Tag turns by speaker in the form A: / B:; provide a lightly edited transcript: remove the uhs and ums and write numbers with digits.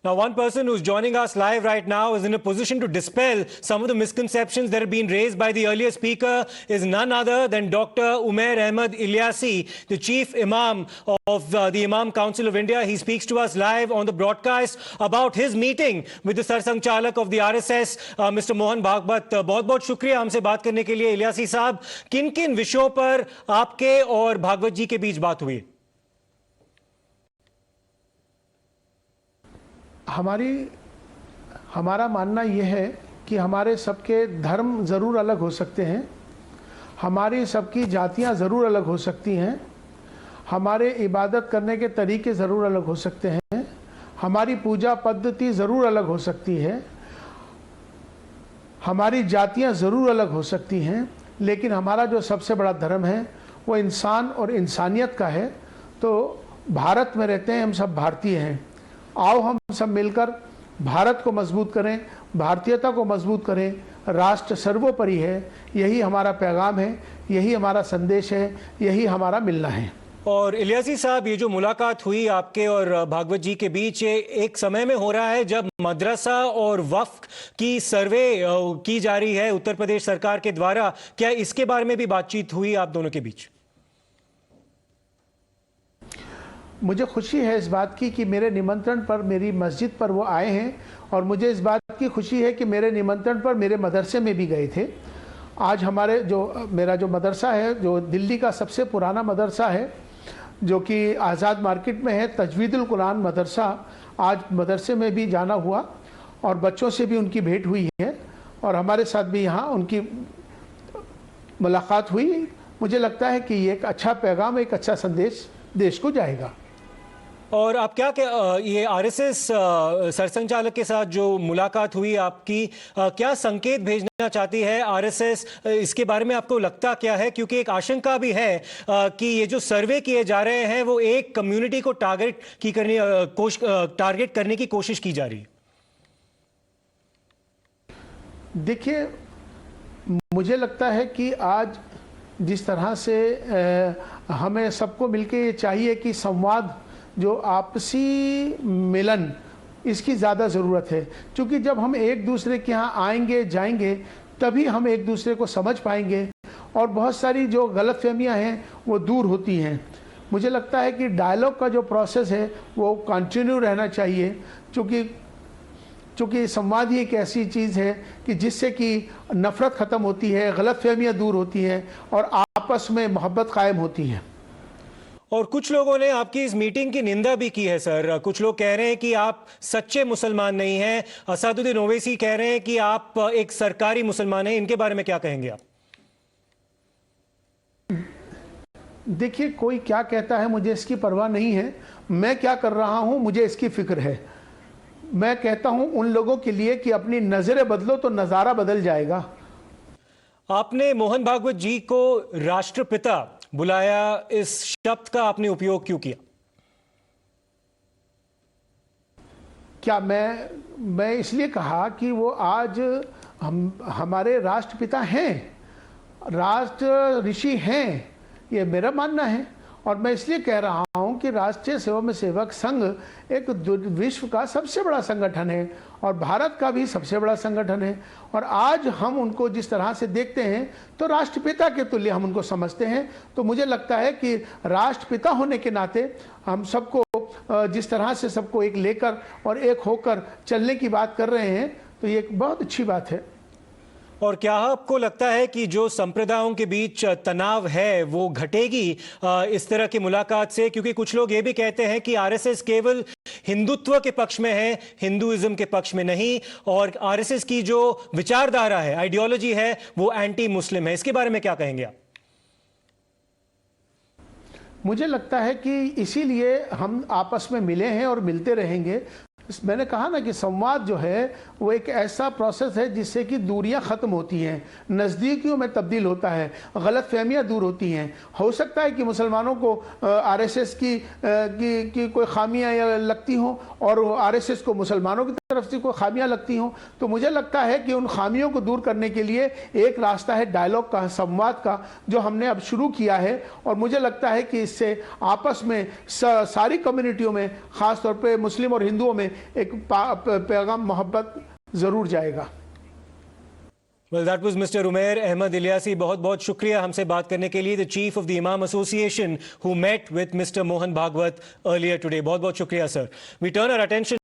A: Now, one person who's joining us live right now is in a position to dispel some of the misconceptions that have been raised by the earlier speaker, is none other than Dr. Umair Ahmed Ilyasi, the Chief Imam of the Imam Council of India. He speaks to us live on the broadcast about his meeting with the Sarsang Chalak of the RSS, Mr. Mohan Bhagwat. बहुत-बहुत शुक्रिया हमसे बात करने के लिए इलियासी साहब। किन-किन विषयों पर आपके और भागवत जी के बीच बात हुई?
B: हमारा मानना यह है कि हमारे सबके धर्म ज़रूर अलग हो सकते हैं, हमारी सबकी जातियां ज़रूर अलग हो सकती हैं, हमारे इबादत करने के तरीके ज़रूर अलग हो सकते हैं, हमारी पूजा पद्धति ज़रूर अलग हो सकती है, हमारी जातियां ज़रूर अलग हो सकती हैं, लेकिन हमारा जो सबसे बड़ा धर्म है वो इंसान और इंसानियत का है। तो भारत में रहते हैं, हम सब भारतीय हैं। आओ हम सब मिलकर भारत को मजबूत करें, भारतीयता को मजबूत करें। राष्ट्र सर्वोपरि है, यही हमारा पैगाम है, यही हमारा संदेश है, यही हमारा मिलना है।
A: और इलियासी साहब, ये जो मुलाकात हुई आपके और भागवत जी के बीच, ये एक समय में हो रहा है जब मदरसा और वक्फ की सर्वे की जा रही है उत्तर प्रदेश सरकार के द्वारा। क्या इसके बारे में भी बातचीत हुई आप दोनों के बीच?
B: मुझे खुशी है इस बात की कि मेरे निमंत्रण पर मेरी मस्जिद पर वो आए हैं, और मुझे इस बात की खुशी है कि मेरे निमंत्रण पर मेरे मदरसे में भी गए थे। आज मेरा जो मदरसा है, जो दिल्ली का सबसे पुराना मदरसा है, जो कि आज़ाद मार्केट में है, तजवीदुल कुरान मदरसा, आज मदरसे में भी जाना हुआ और बच्चों से भी उनकी भेंट हुई है और हमारे साथ भी यहाँ उनकी मुलाकात हुई। मुझे लगता है कि ये एक अच्छा पैगाम, एक अच्छा संदेश देश को जाएगा।
A: और आप ये आरएसएस सरसंघ चालक के साथ जो मुलाकात हुई आपकी, क्या संकेत भेजना चाहती है आरएसएस? इसके बारे में आपको लगता क्या है? क्योंकि एक आशंका भी है कि ये जो सर्वे किए जा रहे हैं वो एक कम्युनिटी को टारगेट करने की कोशिश की जा रही है।
B: देखिए, मुझे लगता है कि आज जिस तरह से हमें सबको मिलकर ये चाहिए कि संवाद, जो आपसी मिलन, इसकी ज़्यादा ज़रूरत है। क्योंकि जब हम एक दूसरे के यहाँ आएंगे जाएंगे तभी हम एक दूसरे को समझ पाएंगे और बहुत सारी जो गलतफहमियाँ हैं वो दूर होती हैं। मुझे लगता है कि डायलॉग का जो प्रोसेस है वो कंटिन्यू रहना चाहिए, क्योंकि संवाद ही एक ऐसी चीज़ है कि जिससे कि नफ़रत ख़त्म होती है, गलतफहमियाँ दूर होती हैं और आपस में मोहब्बत कायम होती है।
A: और कुछ लोगों ने आपकी इस मीटिंग की निंदा भी की है सर। कुछ लोग कह रहे हैं कि आप सच्चे मुसलमान नहीं हैं। असदुद्दीन ओवैसी कह रहे हैं कि आप एक सरकारी मुसलमान हैं। इनके बारे में क्या कहेंगे आप?
B: देखिए, कोई क्या कहता है मुझे इसकी परवाह नहीं है। मैं क्या कर रहा हूं मुझे इसकी फिक्र है। मैं कहता हूं उन लोगों के लिए कि अपनी नजरें बदलो तो नजारा बदल जाएगा।
A: आपने मोहन भागवत जी को राष्ट्रपिता बुलाया, इस शब्द का आपने उपयोग क्यों किया?
B: क्या मैं इसलिए कहा कि वो आज हमारे राष्ट्रपिता हैं, राष्ट्र ऋषि हैं, ये मेरा मानना है। और मैं इसलिए कह रहा हूं कि राष्ट्रीय स्वयंसेवक संघ एक विश्व का सबसे बड़ा संगठन है और भारत का भी सबसे बड़ा संगठन है। और आज हम उनको जिस तरह से देखते हैं तो राष्ट्रपिता के तुल्य हम उनको समझते हैं। तो मुझे लगता है कि राष्ट्रपिता होने के नाते हम सबको जिस तरह से सबको एक लेकर और एक होकर चलने की बात कर रहे हैं, तो ये एक बहुत अच्छी बात है।
A: और क्या आपको लगता है कि जो संप्रदायों के बीच तनाव है वो घटेगी इस तरह की मुलाकात से? क्योंकि कुछ लोग ये भी कहते हैं कि आरएसएस केवल हिंदुत्व के पक्ष में है, हिंदुइज्म के पक्ष में नहीं, और आरएसएस की जो विचारधारा है, आइडियोलॉजी है, वो एंटी मुस्लिम है। इसके बारे में क्या कहेंगे आप?
B: मुझे लगता है कि इसीलिए हम आपस में मिले हैं और मिलते रहेंगे। मैंने कहा ना कि संवाद जो है वो एक ऐसा प्रोसेस है जिससे कि दूरियां ख़त्म होती हैं, नज़दीकियों में तब्दील होता है, गलतफहमियां दूर होती हैं। हो सकता है कि मुसलमानों को आरएसएस की कोई खामियां लगती हों और आरएसएस को मुसलमानों की तरफ से कोई खामियां लगती हों, तो मुझे लगता है कि उन खामियों को दूर करने के लिए एक रास्ता है डायलॉग का, संवाद का, जो हमने अब शुरू किया है। और मुझे लगता है कि इससे आपस में सारी कम्युनिटियों में, ख़ास तौर पर मुस्लिम और हिंदुओं में एक पैगाम मोहब्बत ज़रूर जाएगा।
A: Well, that was Mr. Umair Ahmad Ilyasi. बहुत बहुत शुक्रिया हमसे बात करने के लिए. The chief of the Imam Association who met with Mr. Mohan Bhagwat earlier today. बहुत बहुत शुक्रिया, sir. We turn our attention